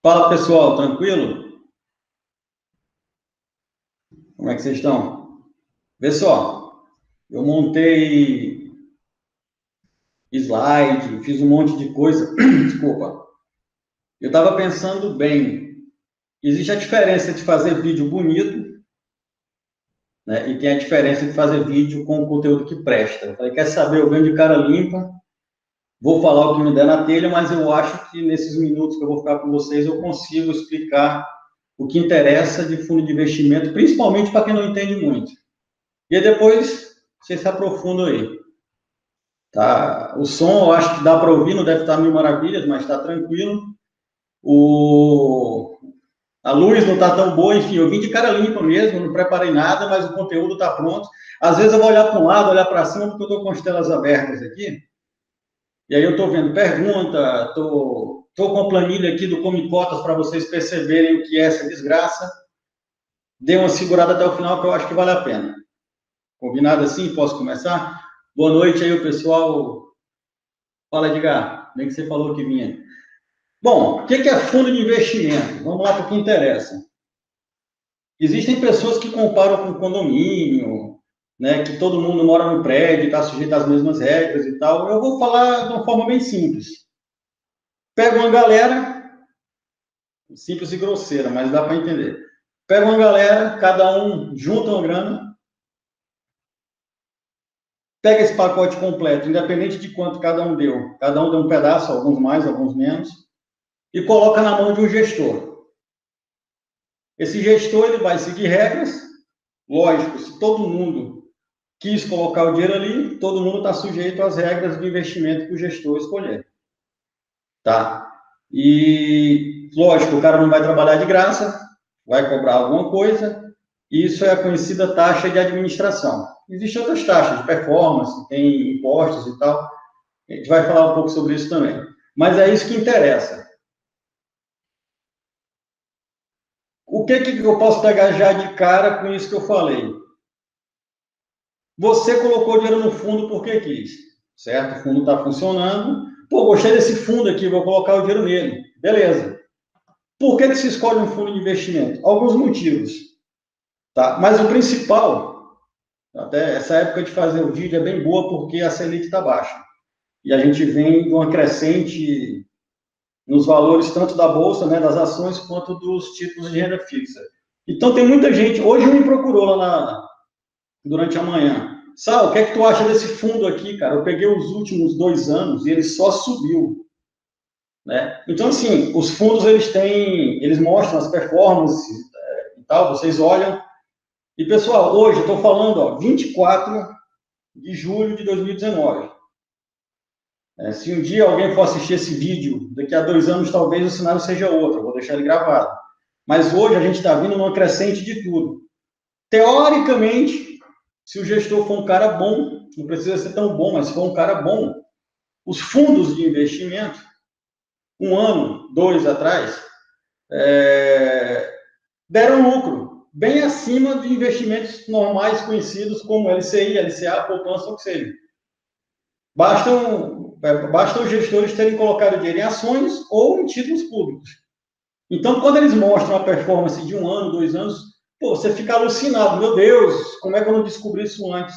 Fala pessoal, tranquilo? Como é que vocês estão? Vê só, eu montei slide, fiz um monte de coisa. Desculpa. Eu estava pensando bem. Existe a diferença de fazer vídeo bonito, né? E tem a diferença de fazer vídeo com conteúdo que presta. Eu falei, quer saber? Eu venho de cara limpa, vou falar o que me der na telha, mas eu acho que nesses minutos que eu vou ficar com vocês, eu consigo explicar o que interessa de fundo de investimento, principalmente para quem não entende muito. E aí depois vocês se aprofundam aí. Tá? O som eu acho que dá para ouvir, não deve estar mil maravilhas, mas está tranquilo. O... A luz não está tão boa, enfim, eu vim de cara limpa mesmo, não preparei nada, mas o conteúdo está pronto. Às vezes eu vou olhar para um lado, olhar para cima, porque eu estou com as telas abertas aqui, e aí eu estou vendo pergunta, estou com a planilha aqui do Come Cotas para vocês perceberem o que é essa desgraça. Dê uma segurada até o final, que eu acho que vale a pena. Combinado assim? Posso começar? Boa noite aí, o pessoal. Fala, Edgar. Bem que você falou que vinha. Bom, o que é fundo de investimento? Vamos lá para o que interessa. Existem pessoas que comparam com condomínio, né, que todo mundo mora no prédio, está sujeito às mesmas regras e tal. Eu vou falar de uma forma bem simples. Pega uma galera, simples e grosseira, mas dá para entender. Pega uma galera, cada um junta uma grana, pega esse pacote completo, independente de quanto cada um deu um pedaço, alguns mais, alguns menos, e coloca na mão de um gestor. Esse gestor ele vai seguir regras, lógico, se todo mundo quis colocar o dinheiro ali, todo mundo está sujeito às regras de investimento que o gestor escolher, tá? E, lógico, o cara não vai trabalhar de graça, vai cobrar alguma coisa, e isso é a conhecida taxa de administração. Existem outras taxas de performance, tem impostos e tal, a gente vai falar um pouco sobre isso também. Mas é isso que interessa. O que eu posso pegar já de cara com isso que eu falei? Você colocou dinheiro no fundo porque quis, certo? O fundo está funcionando. Pô, gostei desse fundo aqui, vou colocar o dinheiro nele. Beleza. Por que se escolhe um fundo de investimento? Alguns motivos, tá? Mas o principal, até essa época de fazer o vídeo é bem boa porque a Selic está baixa. E a gente vem de uma crescente nos valores tanto da bolsa, né, das ações, quanto dos títulos de renda fixa. Então tem muita gente, hoje me procurou lá durante a manhã. Sal, o que é que tu acha desse fundo aqui, cara? Eu peguei os últimos 2 anos e ele só subiu, né? Então, assim, os fundos, eles mostram as performances e tal, vocês olham. E, pessoal, hoje eu estou falando, ó, 24 de julho de 2019. Se um dia alguém for assistir esse vídeo, daqui a 2 anos, talvez o cenário seja outro, eu vou deixar ele gravado. Mas hoje a gente está vindo numa crescente de tudo. Teoricamente, se o gestor for um cara bom, não precisa ser tão bom, mas se for um cara bom, os fundos de investimento, 1 ano, 2 atrás, deram lucro, bem acima de investimentos normais conhecidos como LCI, LCA, poupança, ou que seja. Basta os gestores terem colocado dinheiro em ações ou em títulos públicos. Então, quando eles mostram a performance de 1 ano, 2 anos, pô, você fica alucinado. Meu Deus, como é que eu não descobri isso antes?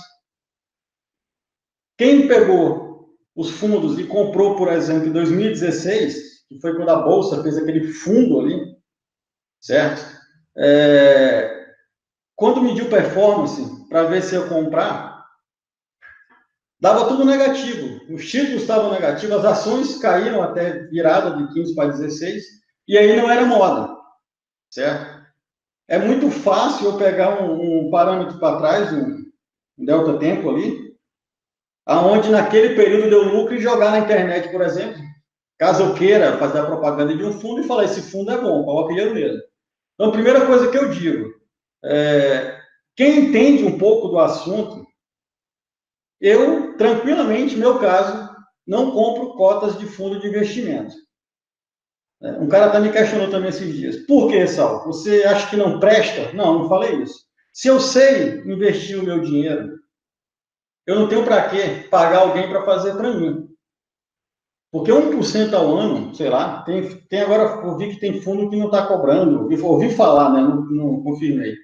Quem pegou os fundos e comprou, por exemplo, em 2016, que foi quando a Bolsa fez aquele fundo ali, certo? Quando mediu performance para ver se ia comprar, dava tudo negativo. Os títulos estavam negativos, as ações caíram até virada de 15 para 16, e aí não era moda, certo? É muito fácil eu pegar um parâmetro para trás, um delta tempo ali, aonde naquele período deu lucro e jogar na internet, por exemplo, caso eu queira fazer a propaganda de um fundo e falar, esse fundo é bom, coloque dinheiro nele. Então, a primeira coisa que eu digo, quem entende um pouco do assunto, eu, tranquilamente, no meu caso, não compro cotas de fundo de investimento. Um cara está me questionando também esses dias. Por que, Sal? Você acha que não presta? Não, não falei isso. Se eu sei investir o meu dinheiro, eu não tenho para quê pagar alguém para fazer para mim. Porque 1% ao ano, sei lá, tem agora, eu vi que tem fundo que não está cobrando, ouvi falar, né? Não confirmei.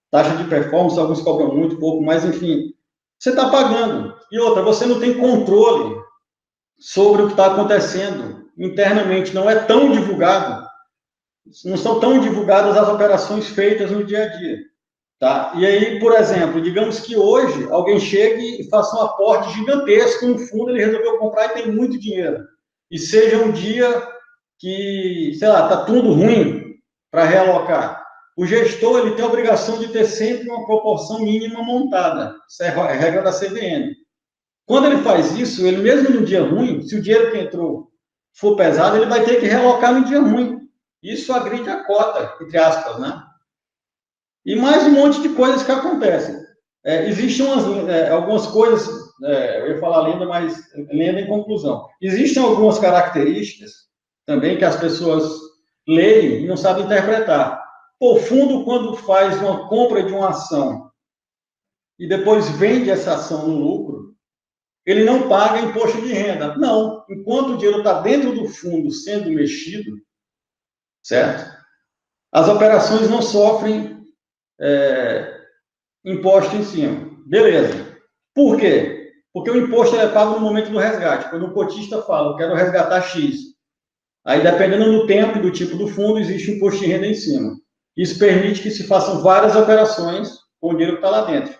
Taxa de performance, alguns cobram muito, pouco, mas enfim, você está pagando. E outra, você não tem controle sobre o que está acontecendo internamente, não é tão divulgado, não são tão divulgadas as operações feitas no dia a dia. Tá? E aí, por exemplo, digamos que hoje alguém chegue e faça um aporte gigantesco no fundo, ele resolveu comprar e tem muito dinheiro. E seja um dia que, sei lá, está tudo ruim para realocar. O gestor ele tem a obrigação de ter sempre uma proporção mínima montada. Isso é a regra da CVM. Quando ele faz isso, ele mesmo no dia ruim, se o dinheiro que entrou for pesado, ele vai ter que realocar no dia ruim. Isso agride a cota, entre aspas, né? E mais um monte de coisas que acontecem. Existem algumas coisas, eu ia falar lenda, mas lenda em conclusão. Existem algumas características também que as pessoas leem e não sabem interpretar. O fundo, quando faz uma compra de uma ação e depois vende essa ação no lucro, ele não paga imposto de renda. Não. Enquanto o dinheiro está dentro do fundo sendo mexido, certo? As operações não sofrem imposto em cima. Beleza. Por quê? Porque o imposto é pago no momento do resgate. Quando o cotista fala, eu quero resgatar X. Aí, dependendo do tempo e do tipo do fundo, existe um imposto de renda em cima. Isso permite que se façam várias operações com o dinheiro que está lá dentro.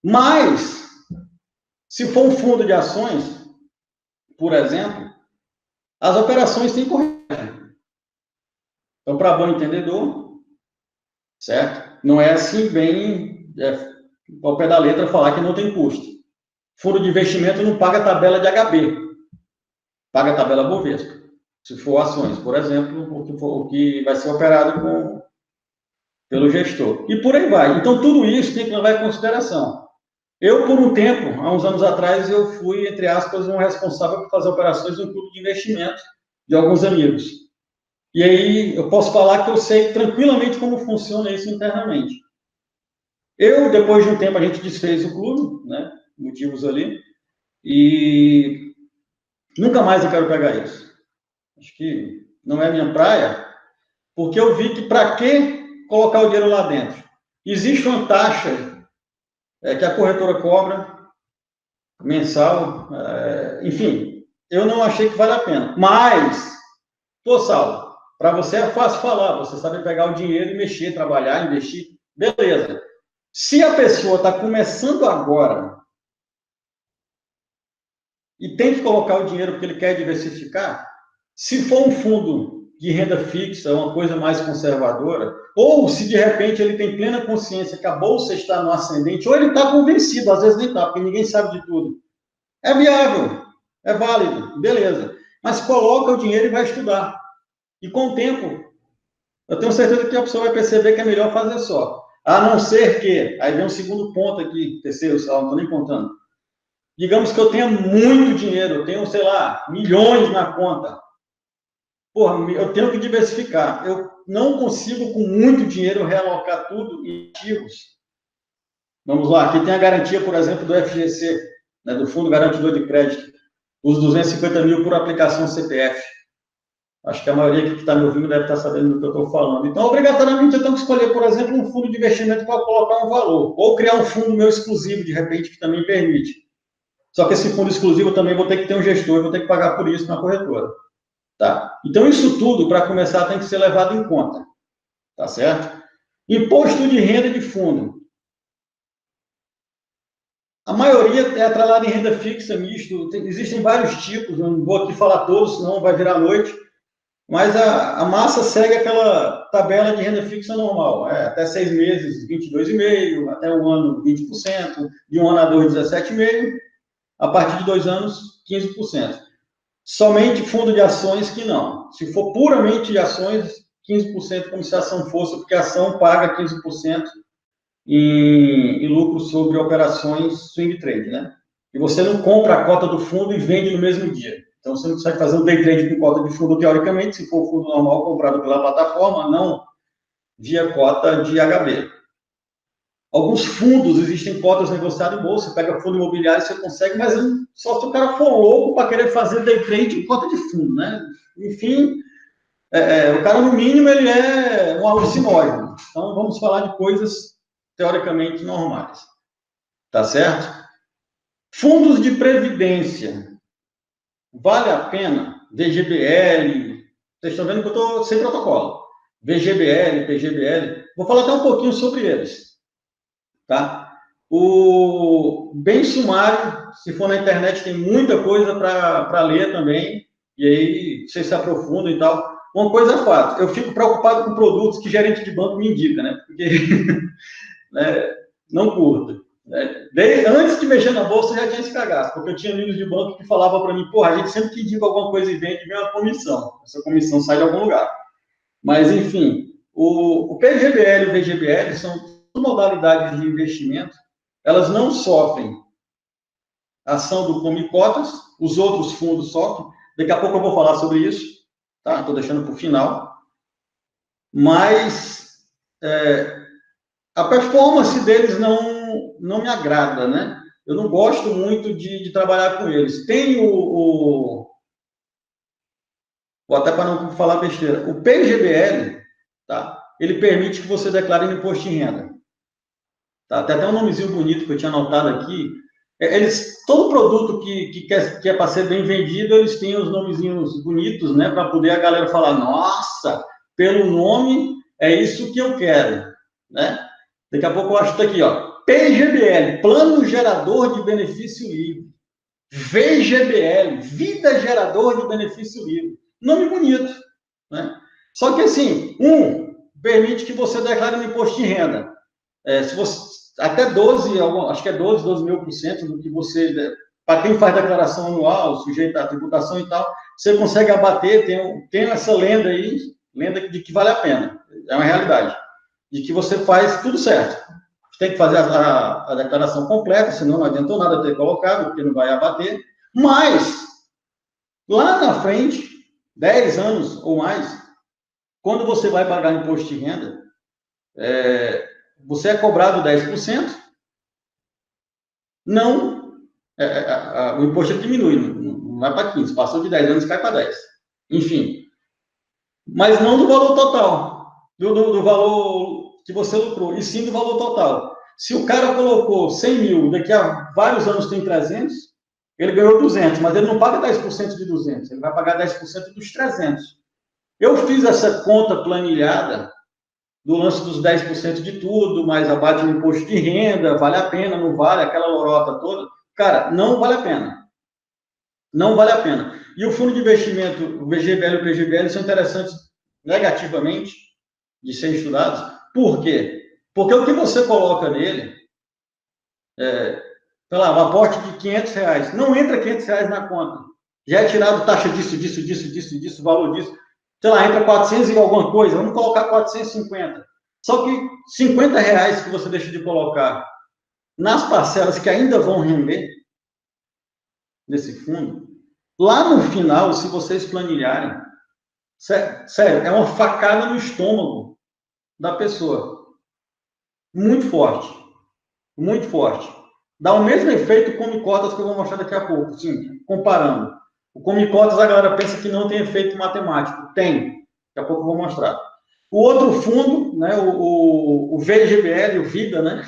Mas, se for um fundo de ações, por exemplo, as operações têm correção. Então, para bom entendedor, certo? Não é assim bem ao pé da letra falar que não tem custo. Fundo de investimento não paga tabela de HB, paga tabela Bovespa. Se for ações, por exemplo, o que vai ser operado pelo gestor. E por aí vai. Então, tudo isso tem que levar em consideração. Eu, por um tempo, há uns anos atrás, eu fui, entre aspas, um responsável por fazer operações no clube de investimento de alguns amigos. E aí, eu posso falar que eu sei tranquilamente como funciona isso internamente. Depois de um tempo, a gente desfez o clube, né? Motivos ali. E nunca mais eu quero pegar isso. Acho que não é minha praia, porque eu vi que para que colocar o dinheiro lá dentro? Existe uma taxa que a corretora cobra mensal, enfim, eu não achei que vale a pena. Mas, pô, Saulo, para você é fácil falar, você sabe pegar o dinheiro e mexer, trabalhar, investir, beleza. Se a pessoa está começando agora e tem que colocar o dinheiro porque ele quer diversificar, se for um fundo de renda fixa, uma coisa mais conservadora, ou se de repente ele tem plena consciência que a bolsa está no ascendente, ou ele está convencido, às vezes nem está, porque ninguém sabe de tudo. É viável, é válido, beleza. Mas coloca o dinheiro e vai estudar. E com o tempo, eu tenho certeza que a pessoa vai perceber que é melhor fazer só. A não ser que, aí vem um segundo ponto aqui, terceiro, não estou nem contando. Digamos que eu tenha muito dinheiro, eu tenho, sei lá, milhões na conta. Porra, eu tenho que diversificar. Eu não consigo, com muito dinheiro, realocar tudo em ativos. Vamos lá, aqui tem a garantia, por exemplo, do FGC, né, do Fundo Garantidor de Crédito, os 250 mil por aplicação CPF. Acho que a maioria que está me ouvindo deve estar sabendo do que eu estou falando. Então, obrigatoriamente, eu tenho que escolher, por exemplo, um fundo de investimento para colocar um valor, ou criar um fundo meu exclusivo, de repente, que também permite. Só que esse fundo exclusivo eu também vou ter que ter um gestor, vou ter que pagar por isso na corretora. Tá? Então, isso tudo, para começar, tem que ser levado em conta. Tá certo? Imposto de renda de fundo. A maioria é atrelada em renda fixa, misto. Existem vários tipos, não vou aqui falar todos, senão vai virar noite. Mas a massa segue aquela tabela de renda fixa normal. Até 6 meses, 22,5%, até um ano, 20%, de um ano a 2, 17,5%, a partir de 2 anos, 15%. Somente fundo de ações que não. Se for puramente de ações, 15% como se a ação fosse, porque a ação paga 15% em lucro sobre operações swing trade, né? E você não compra a cota do fundo e vende no mesmo dia. Então, você não consegue fazer um day trade com cota de fundo, teoricamente, se for o fundo normal comprado pela plataforma, não via cota de HB. Alguns fundos, existem cotas negociadas em bolsa, você pega fundo imobiliário, você consegue, mas só se o cara for louco para querer fazer day trade em cota de fundo, né? Enfim, o cara, no mínimo, ele é um alucinógeno. Então, vamos falar de coisas teoricamente normais. Tá certo? Fundos de previdência. Vale a pena? VGBL. Vocês estão vendo que eu estou sem protocolo. VGBL, PGBL. Vou falar até um pouquinho sobre eles. Tá? O bem sumário, se for na internet, tem muita coisa para ler também. E aí, vocês se aprofundam e tal. Uma coisa é fato, eu fico preocupado com produtos que gerente de banco me indica, né? Porque né, não curto. Né? Antes de mexer na bolsa, eu já tinha esse cagaço, porque eu tinha amigos de banco que falavam para mim, porra, a gente sempre que indica alguma coisa e vende, vem uma comissão. Essa comissão sai de algum lugar. Mas, enfim, o PGBL e o VGBL são modalidades de investimento, elas não sofrem ação do Come Cotas, os outros fundos sofrem. Daqui a pouco eu vou falar sobre isso, tá? Estou deixando para o final. Mas a performance deles não me agrada, né? Eu não gosto muito de trabalhar com eles. Tem vou até para não falar besteira, o PGBL, tá? Ele permite que você declare no imposto de renda. Tá? Tem até um nomezinho bonito que eu tinha anotado aqui. Todo produto que é para ser bem vendido, eles têm os nomezinhos bonitos, né? Para poder a galera falar, nossa, pelo nome, é isso que eu quero, né? Daqui a pouco eu acho que tá aqui, ó. PGBL, Plano Gerador de Benefício Livre. VGBL, Vida Gerador de Benefício Livre. Nome bonito, né? Só que assim, permite que você declare no imposto de renda. Se você até 12, acho que é 12 mil por cento do que você, para quem faz declaração anual, sujeito à tributação e tal, você consegue abater, tem essa lenda aí, lenda de que vale a pena, é uma realidade, de que você faz tudo certo. Você tem que fazer a declaração completa, senão não adiantou nada ter colocado, porque não vai abater, mas, lá na frente, 10 anos ou mais, quando você vai pagar imposto de renda, você é cobrado 10%, não, o imposto diminui, não vai para 15, passou de 10 anos, cai para 10. Enfim, mas não do valor total, do valor que você lucrou, e sim do valor total. Se o cara colocou 100 mil, daqui a vários anos tem 300, ele ganhou 200, mas ele não paga 10% de 200, ele vai pagar 10% dos 300. Eu fiz essa conta planilhada do lance dos 10% de tudo, mais abate o imposto de renda, vale a pena, não vale, aquela lorota toda. Cara, não vale a pena. Não vale a pena. E o fundo de investimento, o VGBL e o PGBL, são interessantes negativamente de serem estudados. Por quê? Porque o que você coloca nele, sei lá, um aporte de R$500, não entra R$500 na conta. Já é tirado taxa disso, valor disso. Sei lá, entra 400 e alguma coisa, vamos colocar 450. Só que R$50 que você deixa de colocar nas parcelas que ainda vão render nesse fundo, lá no final, se vocês planilharem, sério, é uma facada no estômago da pessoa. Muito forte. Muito forte. Dá o mesmo efeito Come Cotas que eu vou mostrar daqui a pouco, sim, comparando. O Come Cotas, a galera pensa que não tem efeito matemático. Tem. Daqui a pouco eu vou mostrar. O outro fundo, né, o VGBL, o Vida, né?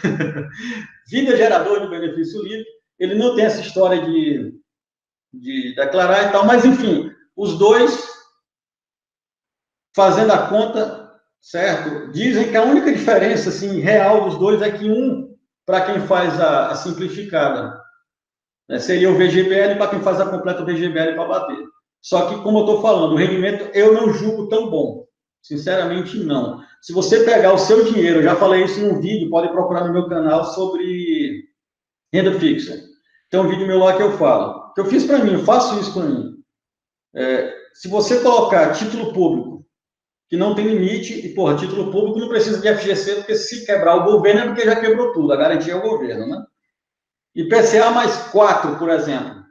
Vida Gerador de Benefício Livre, ele não tem essa história de declarar e tal, mas, enfim, os dois, fazendo a conta, certo? Dizem que a única diferença, assim, real dos dois é que para quem faz a simplificada, né, seria o VGBL, para quem faz a completa o VGBL para bater. Só que, como eu estou falando, o rendimento eu não julgo tão bom. Sinceramente, não. Se você pegar o seu dinheiro, eu já falei isso num vídeo, pode procurar no meu canal sobre renda fixa. Tem um vídeo meu lá que eu falo. Que eu fiz para mim, eu faço isso para mim. Se você colocar título público, que não tem limite, e, porra, título público não precisa de FGC, porque se quebrar o governo é porque já quebrou tudo, a garantia é o governo, né? IPCA mais 4, por exemplo,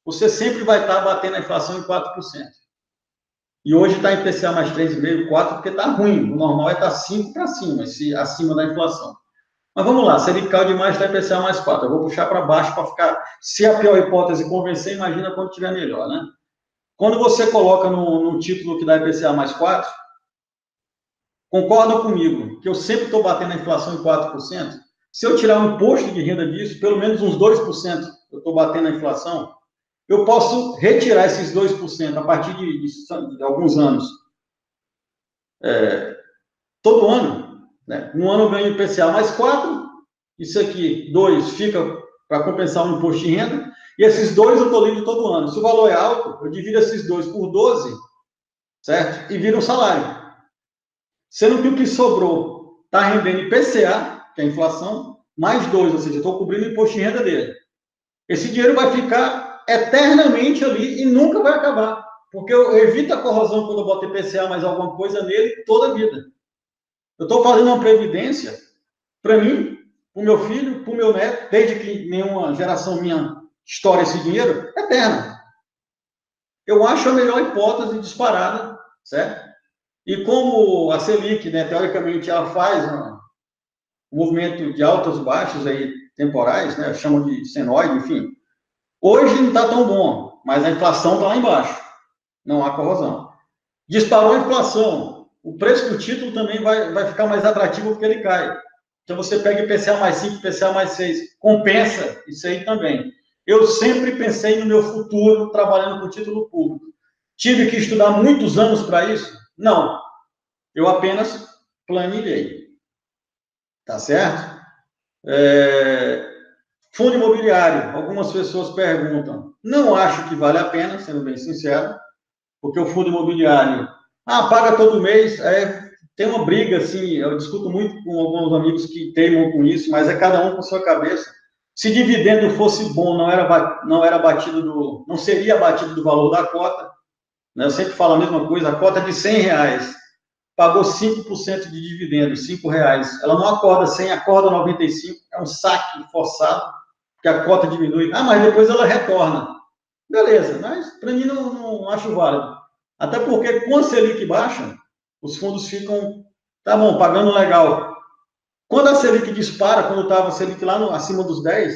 você sempre vai estar batendo a inflação em 4%. E hoje está IPCA mais 3,5, 4, porque está ruim. O normal é estar 5 para cima, acima da inflação. Mas vamos lá, Selic caiu demais, está IPCA mais 4. Eu vou puxar para baixo para ficar... Se a pior hipótese convencer, imagina quando tiver melhor, né? Quando você coloca no título que dá IPCA mais 4, concorda comigo que eu sempre estou batendo a inflação em 4%? Se eu tirar um imposto de renda disso, pelo menos uns 2% eu estou batendo a inflação, eu posso retirar esses 2% a partir de alguns anos. Todo ano, né? Um ano eu ganho IPCA mais 4, isso aqui, 2, fica para compensar o imposto de renda, e esses 2 eu estou livre todo ano. Se o valor é alto, eu divido esses 2 por 12, certo? E vira um salário. Sendo que o que sobrou está rendendo IPCA, que é a inflação, mais 2, ou seja, estou cobrindo o imposto de renda dele. Esse dinheiro vai ficar eternamente ali e nunca vai acabar, porque eu evito a corrosão quando eu boto IPCA mais alguma coisa nele toda a vida. Eu estou fazendo uma previdência para mim, para o meu filho, para o meu neto, desde que nenhuma geração minha estoure esse dinheiro, eterno. Eu acho a melhor hipótese disparada, certo? E como a Selic, né, teoricamente, ela faz um movimento de altos e baixos aí, temporais, né, chamam de senoide, enfim. Hoje não está tão bom, mas a inflação está lá embaixo. Não há corrosão. Disparou a inflação. O preço do título também vai ficar mais atrativo porque ele cai. Então você pega IPCA mais 5, IPCA mais 6. Compensa isso aí também. Eu sempre pensei no meu futuro trabalhando com título público. Tive que estudar muitos anos para isso? Não. Eu apenas planilhei. Tá certo? Fundo imobiliário. Algumas pessoas perguntam. Não acho que vale a pena, sendo bem sincero, porque o fundo imobiliário, paga todo mês, tem uma briga, assim, eu discuto muito com alguns amigos que teimam com isso, mas é cada um com sua cabeça. Se dividendo fosse bom, não era batido não seria batido do valor da cota, né? Eu sempre falo a mesma coisa, a cota de R$ 100, pagou 5% de dividendo, R$ 5. Ela não acorda 100, acorda 95, é um saque forçado, que a cota diminui. Mas depois ela retorna. Beleza, mas para mim não acho válido. Até porque com a Selic baixa, os fundos ficam, tá bom, pagando legal. Quando a Selic dispara, quando estava a Selic lá acima dos 10,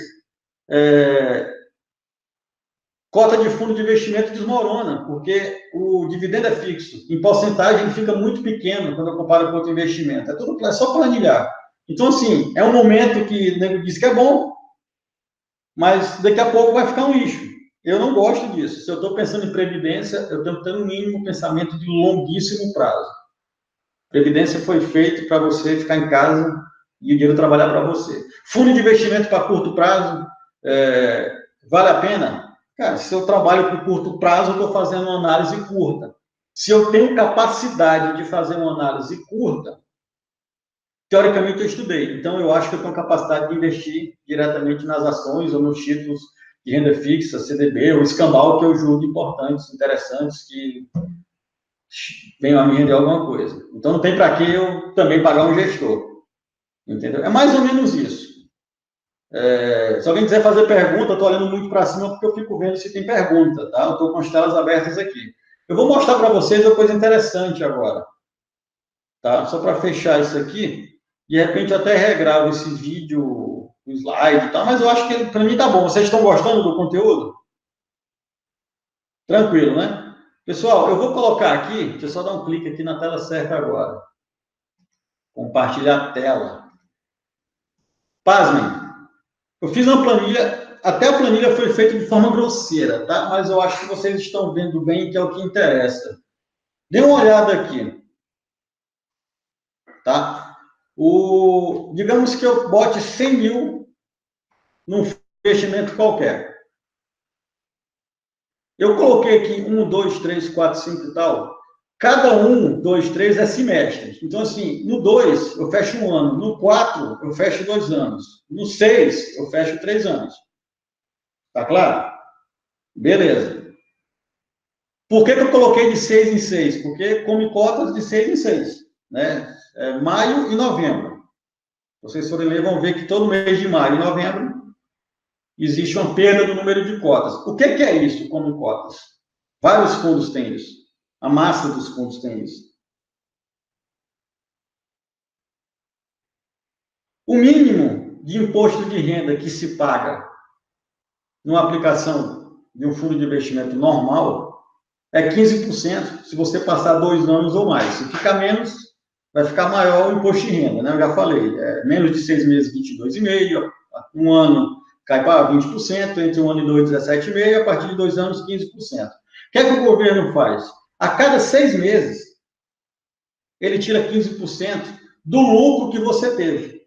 cota de fundo de investimento desmorona, porque o dividendo é fixo. Em porcentagem, ele fica muito pequeno quando eu comparo com outro investimento. É só planilhar. Então, assim, é um momento que o nego diz que é bom, mas daqui a pouco vai ficar um lixo. Eu não gosto disso. Se eu estou pensando em previdência, eu tenho que ter no mínimo um pensamento de longuíssimo prazo. Previdência foi feito para você ficar em casa e o dinheiro trabalhar para você. Fundo de investimento para curto prazo, vale a pena? Cara, se eu trabalho por curto prazo, eu estou fazendo uma análise curta. Se eu tenho capacidade de fazer uma análise curta, teoricamente eu estudei. Então, eu acho que eu tenho capacidade de investir diretamente nas ações ou nos títulos de renda fixa, CDB ou escambau, que eu julgo importantes, interessantes, que venham a me render alguma coisa. Então, não tem para que eu também pagar um gestor. Entendeu? É mais ou menos isso. Se alguém quiser fazer pergunta, eu estou olhando muito para cima porque eu fico vendo se tem pergunta, tá? Eu estou com as telas abertas aqui. Eu vou mostrar para vocês uma coisa interessante agora, tá? Só para fechar isso aqui, de repente eu até regravo esse vídeo, o slide e tal, mas eu acho que para mim tá bom. Vocês estão gostando do conteúdo? Tranquilo, né? Pessoal, eu vou colocar aqui, deixa eu só dar um clique aqui na tela certa agora. Compartilhar a tela. Pasmem, eu fiz uma planilha, até a planilha foi feita de forma grosseira, tá? Mas eu acho que vocês estão vendo bem, que é o que interessa. Dê uma olhada aqui, tá? Digamos que eu bote 100 mil num investimento qualquer. Eu coloquei aqui 1, 2, 3, 4, 5 e tal. Cada 1, 2, 3 é semestre. Então, assim, no 2 eu fecho um ano. No 4 eu fecho 2 anos. No 6 eu fecho 3 anos. Tá claro? Beleza. Por que eu coloquei de 6 em 6? Porque come cotas de 6 em 6. Né? Maio e novembro. Vocês forem ler, vão ver que todo mês de maio e novembro existe uma perda do número de cotas. O que é isso, come cotas? Vários fundos têm isso. A massa dos fundos tem isso. O mínimo de imposto de renda que se paga numa aplicação de um fundo de investimento normal é 15%, se você passar 2 anos ou mais. Se ficar menos, vai ficar maior o imposto de renda, né? Eu já falei, menos de 6 meses, 22,5%, um ano cai para 20%, entre 1 ano e 2, 17,5%, a partir de 2 anos, 15%. O que é que o governo faz? A cada 6 meses, ele tira 15% do lucro que você teve,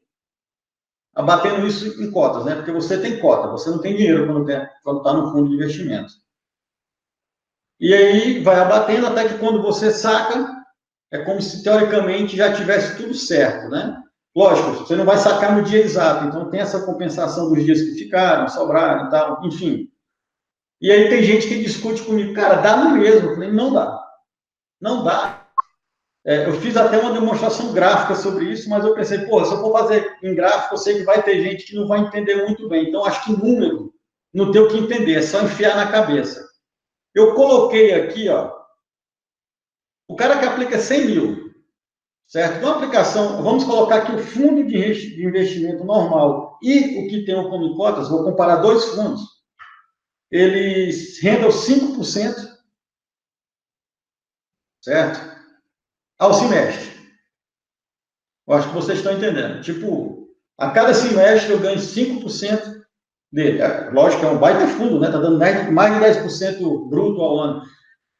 abatendo isso em cotas, né? Porque você tem cota, você não tem dinheiro quando está no fundo de investimento. E aí vai abatendo até que quando você saca, é como se teoricamente já tivesse tudo certo, né? Lógico, você não vai sacar no dia exato, então tem essa compensação dos dias que ficaram, sobraram e tal, enfim. E aí tem gente que discute comigo, cara, dá no mesmo. Eu falei, não dá. Não dá. Eu fiz até uma demonstração gráfica sobre isso, mas eu pensei, pô, se eu for fazer em gráfico, eu sei que vai ter gente que não vai entender muito bem. Então, acho que número não tem o que entender, é só enfiar na cabeça. Eu coloquei aqui, ó, o cara que aplica 100 mil, certo? Uma aplicação, vamos colocar aqui o fundo de investimento normal e o que tem o Come Cotas, vou comparar 2 fundos. Eles rendam 5%, certo? Ao semestre. Eu acho que vocês estão entendendo. Tipo, a cada semestre eu ganho 5% dele. Lógico que é um baita fundo, né? Está dando mais de 10% bruto ao ano.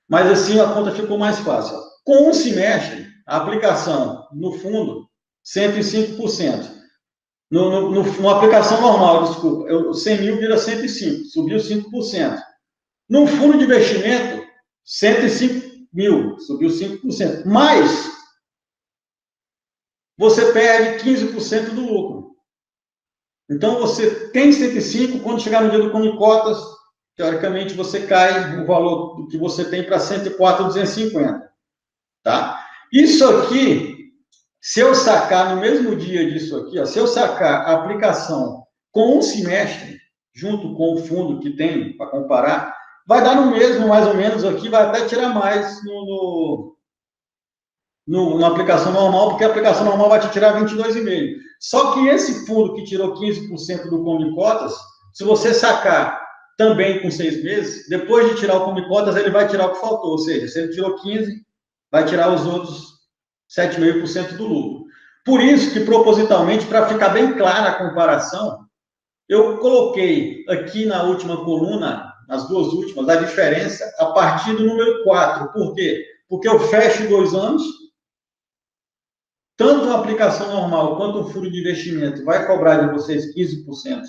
Mas assim a conta ficou mais fácil. Com um semestre, a aplicação no fundo, 105%. Numa aplicação normal, desculpa, 100 mil vira 105, subiu 5%. Num fundo de investimento, 105 mil, subiu 5%. Mas você perde 15% do lucro. Então, você tem 105, quando chegar no dia do Come Cotas, teoricamente, você cai o valor do que você tem para 104,250. Tá? Isso aqui, se eu sacar no mesmo dia disso aqui, ó, se eu sacar a aplicação com um semestre, junto com o fundo que tem para comparar, vai dar no mesmo, mais ou menos, aqui, vai até tirar mais na aplicação normal, porque a aplicação normal vai te tirar 22,5%. Só que esse fundo que tirou 15% do Come Cotas, se você sacar também com 6 meses, depois de tirar o Come Cotas, ele vai tirar o que faltou. Ou seja, se ele tirou 15%, vai tirar os outros 7,5% do lucro. Por isso que, propositalmente, para ficar bem clara a comparação, eu coloquei aqui na última coluna, nas 2 últimas, a diferença a partir do número 4. Por quê? Porque eu fecho 2 anos, tanto uma aplicação normal quanto um fundo de investimento vai cobrar de vocês 15%,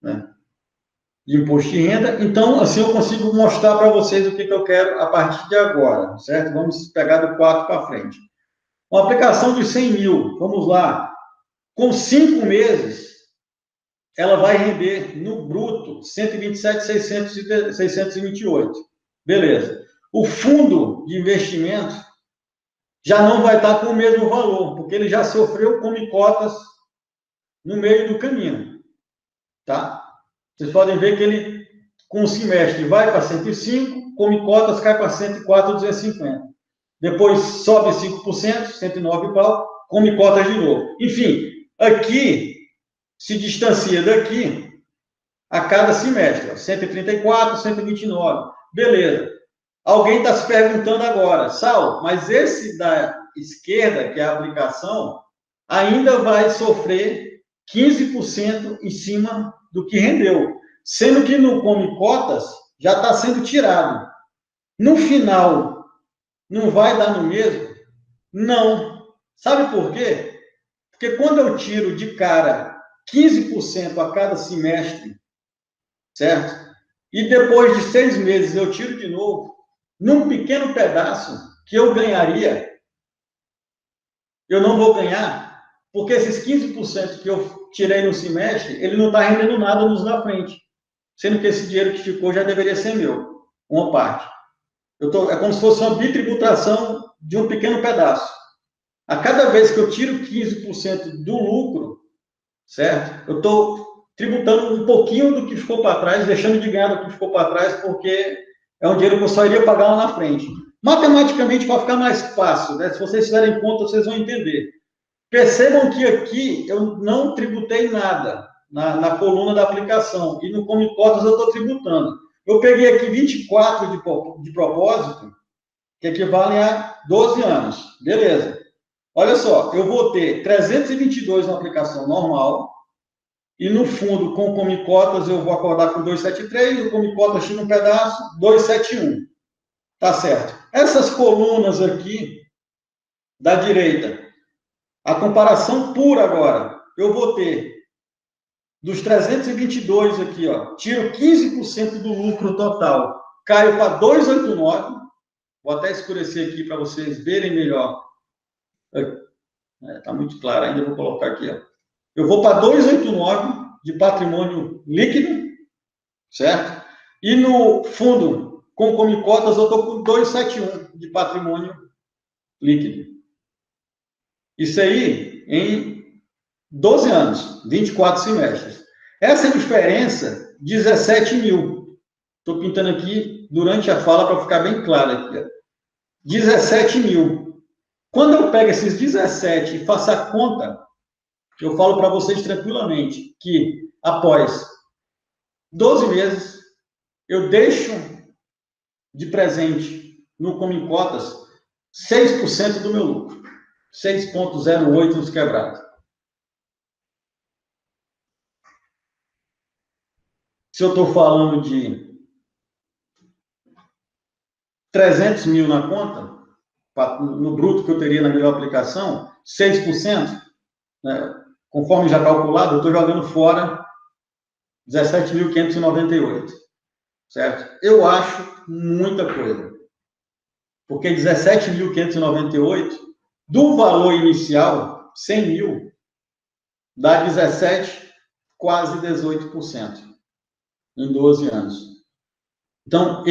né, de imposto de renda. Então, assim, eu consigo mostrar para vocês o que eu quero a partir de agora, certo? Vamos pegar do 4 para frente. Uma aplicação de 100 mil, vamos lá, com 5 meses, ela vai render no bruto 127.628. Beleza. O fundo de investimento já não vai estar com o mesmo valor, porque ele já sofreu Come Cotas no meio do caminho, tá? Vocês podem ver que ele, com o semestre, vai para 105, Come Cotas cai para 104,250. Depois sobe 5%, 109 pau, Come Cotas de novo. Enfim, aqui se distancia daqui a cada semestre, 134, 129. Beleza. Alguém está se perguntando agora, Sal, mas esse da esquerda, que é a aplicação, ainda vai sofrer 15% em cima do que rendeu, sendo que no Come Cotas já está sendo tirado. No final, não vai dar no mesmo? Não. Sabe por quê? Porque quando eu tiro de cara 15% a cada semestre, certo? E depois de 6 meses eu tiro de novo, num pequeno pedaço que eu ganharia, eu não vou ganhar, porque esses 15% que eu tirei no semestre, ele não está rendendo nada nos na frente, sendo que esse dinheiro que ficou já deveria ser meu, uma parte. É como se fosse uma bitributação de um pequeno pedaço. A cada vez que eu tiro 15% do lucro, certo? Eu estou tributando um pouquinho do que ficou para trás, deixando de ganhar do que ficou para trás, porque é um dinheiro que eu só iria pagar lá na frente. Matematicamente, para ficar mais fácil, né? Se vocês fizerem conta, vocês vão entender. Percebam que aqui eu não tributei nada na coluna da aplicação, e no Come Cotas eu estou tributando. Eu peguei aqui 24 de propósito, que equivalem a 12 anos. Beleza. Olha só, eu vou ter 322 na aplicação normal, e no fundo, com o Come Cotas, eu vou acordar com 273, o Come Cotas tira um pedaço, 271. Tá certo. Essas colunas aqui, da direita, a comparação pura agora, eu vou ter, dos 322 aqui, ó, tiro 15% do lucro total, caio para 289, vou até escurecer aqui para vocês verem melhor. Está muito claro ainda, vou colocar aqui, ó. Eu vou para 289 de patrimônio líquido, certo? E no fundo, com Come Cotas, eu estou com 271 de patrimônio líquido. Isso aí em 12 anos, 24 semestres. Essa diferença, 17 mil. Estou pintando aqui durante a fala para ficar bem claro aqui. Ó. 17 mil. Quando eu pego esses 17 e faço a conta, eu falo para vocês tranquilamente que após 12 meses, eu deixo de presente no Come Cotas 6% do meu lucro. 6,08 nos quebrados. Se eu estou falando de 300 mil na conta, no bruto que eu teria na melhor aplicação, 6%, né, conforme já calculado, eu estou jogando fora 17.598, certo? Eu acho muita coisa. Porque 17.598, do valor inicial, 100 mil, dá 17, quase 18%, em 12 anos. Então,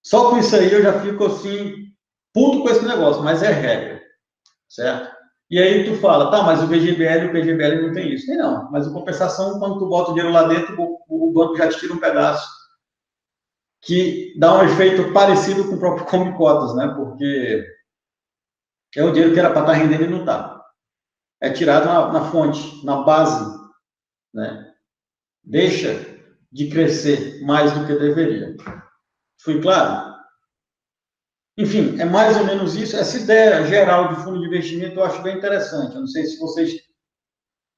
só com isso aí, eu já fico assim, puto com esse negócio, mas é regra, certo? E aí tu fala, tá, mas o PGBL não tem isso. Tem não, mas em compensação, quando tu bota o dinheiro lá dentro, o banco já te tira um pedaço, que dá um efeito parecido com o próprio Come Cotas, né? Porque é o dinheiro que era para estar rendendo e não está. É tirado na fonte, na base, né? Deixa de crescer mais do que deveria. Fui claro? Enfim, é mais ou menos isso. Essa ideia geral de fundo de investimento eu acho bem interessante. Eu não sei se vocês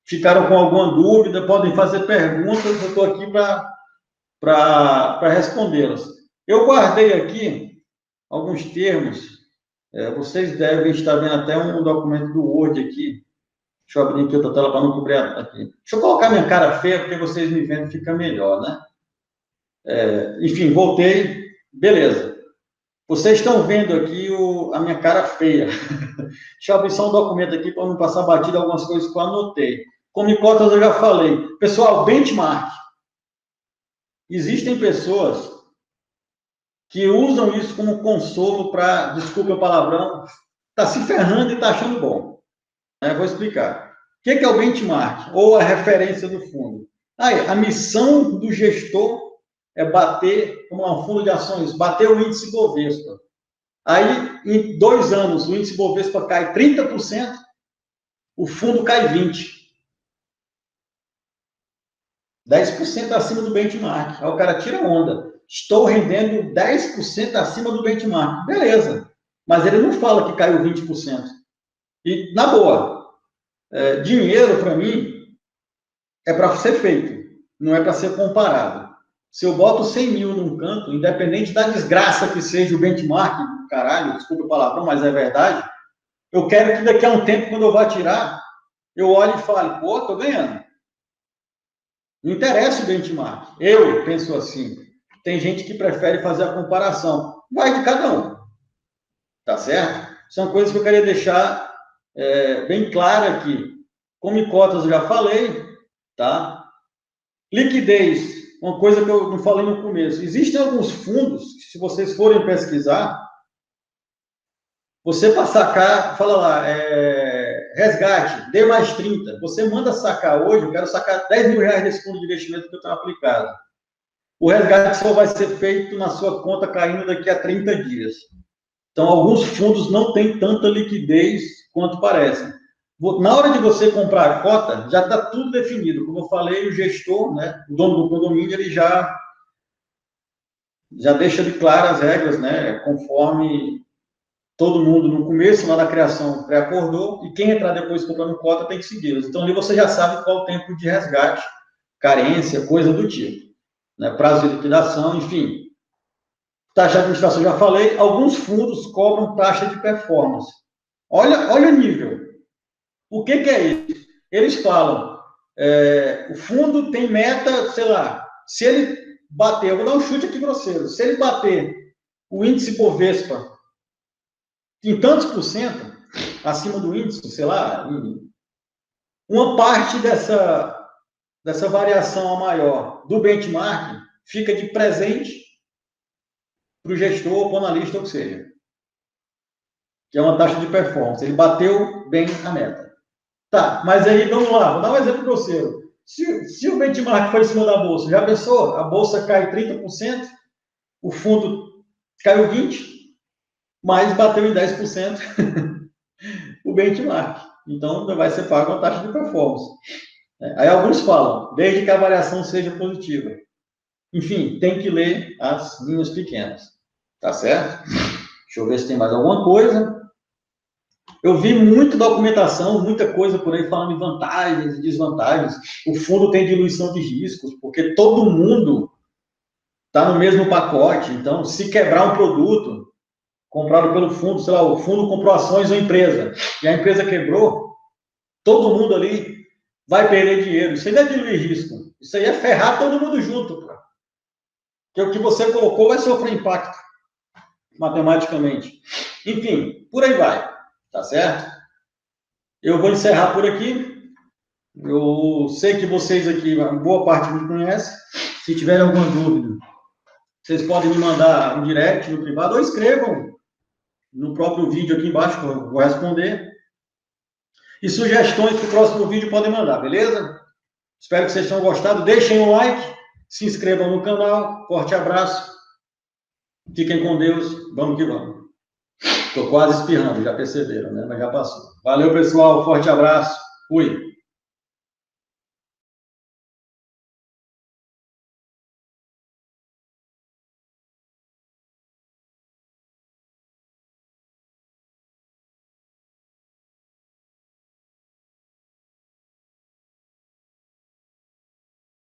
ficaram com alguma dúvida, podem fazer perguntas, eu estou aqui para respondê-las. Eu guardei aqui alguns termos, vocês devem estar vendo até um documento do Word aqui. Deixa eu abrir aqui outra tela para não cobrir aqui. Deixa eu colocar minha cara feia, porque vocês me vendo fica melhor, né? Enfim, voltei. Beleza. Vocês estão vendo aqui a minha cara feia. Deixa eu abrir só um documento aqui para não passar batida algumas coisas que eu anotei. Come Cotas eu já falei. Pessoal, benchmark. Existem pessoas que usam isso como consolo para, desculpa o palavrão, tá se ferrando e tá achando bom. Vou explicar. O que é o benchmark? Ou a referência do fundo? A missão do gestor é bater, como um fundo de ações, bater o índice Bovespa. Aí, em 2 anos, o índice Bovespa cai 30%, o fundo cai 20%. 10% acima do benchmark. Aí o cara tira onda. Estou rendendo 10% acima do benchmark. Beleza. Mas ele não fala que caiu 20%. E, na boa, dinheiro, para mim, é para ser feito. Não é para ser comparado. Se eu boto 100 mil num canto, independente da desgraça que seja o benchmark, caralho, desculpa o palavrão, mas é verdade, eu quero que daqui a um tempo, quando eu vá tirar, eu olhe e fale, pô, tô ganhando. Não interessa o benchmark. Eu penso assim. Tem gente que prefere fazer a comparação. Vai de cada um. Tá certo? São coisas que eu queria deixar bem claro aqui. Come Cotas eu já falei, tá? Liquidez, uma coisa que eu não falei no começo. Existem alguns fundos que, se vocês forem pesquisar, você para sacar, fala lá, resgate, D mais 30. Você manda sacar hoje, eu quero sacar 10 mil reais desse fundo de investimento que eu tenho aplicado. O resgate só vai ser feito na sua conta caindo daqui a 30 dias. Então, alguns fundos não têm tanta liquidez quanto parecem. Na hora de você comprar a cota, já está tudo definido. Como eu falei, o gestor, né, o dono do condomínio, ele já deixa de claro as regras, né, conforme todo mundo no começo, lá da criação, pré-acordou, e quem entrar depois comprando cota tem que segui-las. Então, ali você já sabe qual o tempo de resgate, carência, coisa do tipo. Né, prazo de liquidação, enfim. Taxa de administração, já falei. Alguns fundos cobram taxa de performance. Olha o nível. O que é isso? Eles falam, o fundo tem meta, sei lá, se ele bater, eu vou dar um chute aqui grosseiro, se ele bater o índice Bovespa em tantos por cento acima do índice, sei lá, uma parte dessa variação maior do benchmark fica de presente para o gestor, para o analista, ou seja, que é uma taxa de performance. Ele bateu bem a meta. Tá, mas aí vamos lá, vou dar um exemplo grosseiro. Se o benchmark foi em cima da bolsa, já pensou? A bolsa cai 30%, o fundo caiu 20%, mas bateu em 10% o benchmark. Então, vai ser pago uma taxa de performance. Aí alguns falam, desde que a variação seja positiva. Enfim, tem que ler as linhas pequenas. Tá certo? Deixa eu ver se tem mais alguma coisa. Eu vi muita documentação, muita coisa por aí falando de vantagens e desvantagens. O fundo tem diluição de riscos, porque todo mundo está no mesmo pacote. Então, se quebrar um produto comprado pelo fundo, sei lá, o fundo comprou ações da empresa e a empresa quebrou, todo mundo ali vai perder dinheiro. Isso aí não é diluir risco. Isso aí é ferrar todo mundo junto. Porque o que você colocou vai sofrer impacto matematicamente. Enfim, por aí vai. Tá certo? Eu vou encerrar por aqui. Eu sei que vocês aqui, boa parte me conhece. Se tiverem alguma dúvida, vocês podem me mandar um direct no privado ou escrevam no próprio vídeo aqui embaixo, que eu vou responder. E sugestões para o próximo vídeo podem mandar, beleza? Espero que vocês tenham gostado. Deixem um like, se inscrevam no canal. Forte abraço. Fiquem com Deus. Vamos que vamos. Estou quase espirrando, já perceberam, né? Mas já passou. Valeu, pessoal. Forte abraço. Fui.